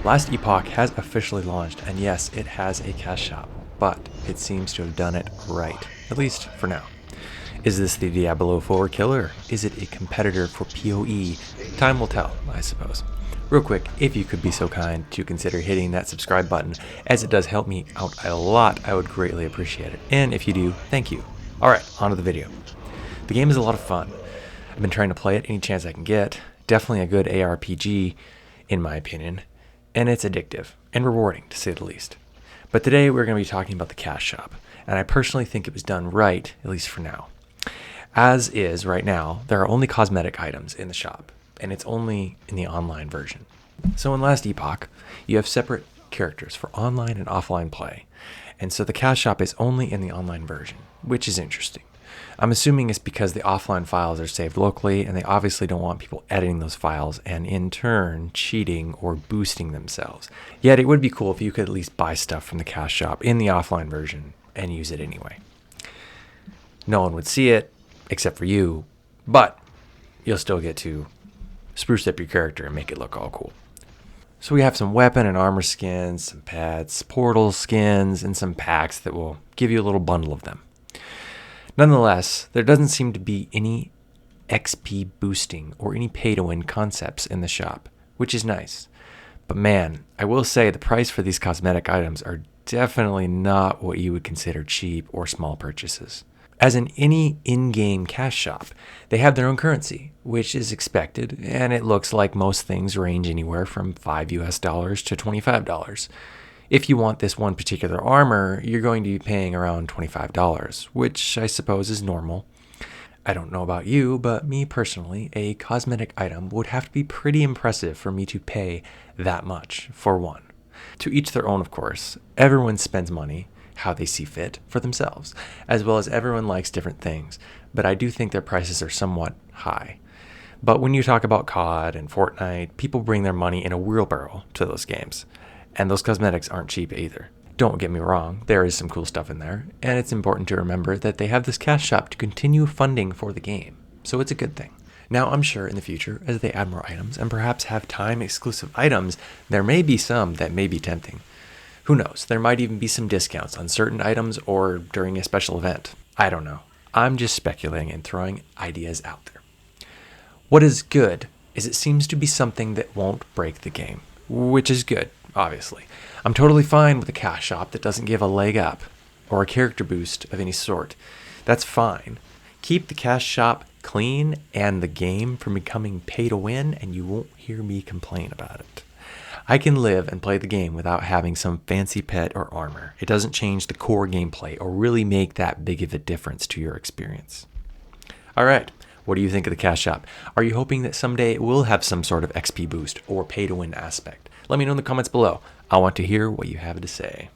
Last Epoch has officially launched, and yes, it has a cash shop, but it seems to have done it right, at least for now. Is this the Diablo 4 killer? Is it a competitor for PoE? Time will tell, I suppose. Real quick, if you could be so kind to consider hitting that subscribe button, as it does help me out a lot, I would greatly appreciate it. And if you do, thank you. Alright, on to the video. The game is a lot of fun. I've been trying to play it any chance I can get. Definitely a good ARPG, in my opinion. And it's addictive and rewarding, to say the least. But today we're going to be talking about the cash shop, and I personally think it was done right, at least for now. As is, right now, there are only cosmetic items in the shop, and it's only in the online version. So in Last Epoch, you have separate characters for online and offline play, and so the cash shop is only in the online version, which is interesting. I'm assuming it's because the offline files are saved locally, and they obviously don't want people editing those files and in turn cheating or boosting themselves. Yet it would be cool if you could at least buy stuff from the cash shop in the offline version and use it anyway. No one would see it, except for you, but you'll still get to spruce up your character and make it look all cool. So we have some weapon and armor skins, some pets, portal skins, and some packs that will give you a little bundle of them. Nonetheless, there doesn't seem to be any XP boosting or any pay-to-win concepts in the shop, which is nice. But man, I will say the price for these cosmetic items are definitely not what you would consider cheap or small purchases. As in any in-game cash shop, they have their own currency, which is expected, and it looks like most things range anywhere from $5 to $25. If you want this one particular armor, you're going to be paying around $25, which I suppose is normal. I don't know about you, but me personally, a cosmetic item would have to be pretty impressive for me to pay that much for one. To each their own, of course. Everyone spends money how they see fit for themselves, as well as everyone likes different things, but I do think their prices are somewhat high. But when you talk about COD and Fortnite, people bring their money in a wheelbarrow to those games. And those cosmetics aren't cheap either. Don't get me wrong, there is some cool stuff in there, and it's important to remember that they have this cash shop to continue funding for the game, so it's a good thing. Now I'm sure in the future, as they add more items and perhaps have time-exclusive items, there may be some that may be tempting. Who knows, there might even be some discounts on certain items or during a special event. I don't know. I'm just speculating and throwing ideas out there. What is good is it seems to be something that won't break the game, which is good. Obviously, I'm totally fine with a cash shop that doesn't give a leg up or a character boost of any sort. That's fine. Keep the cash shop clean and the game from becoming pay to win, and you won't hear me complain about it. I can live and play the game without having some fancy pet or armor. It doesn't change the core gameplay or really make that big of a difference to your experience. All right. What do you think of the cash shop? Are you hoping that someday it will have some sort of XP boost or pay to win aspect? Let me know in the comments below. I want to hear what you have to say.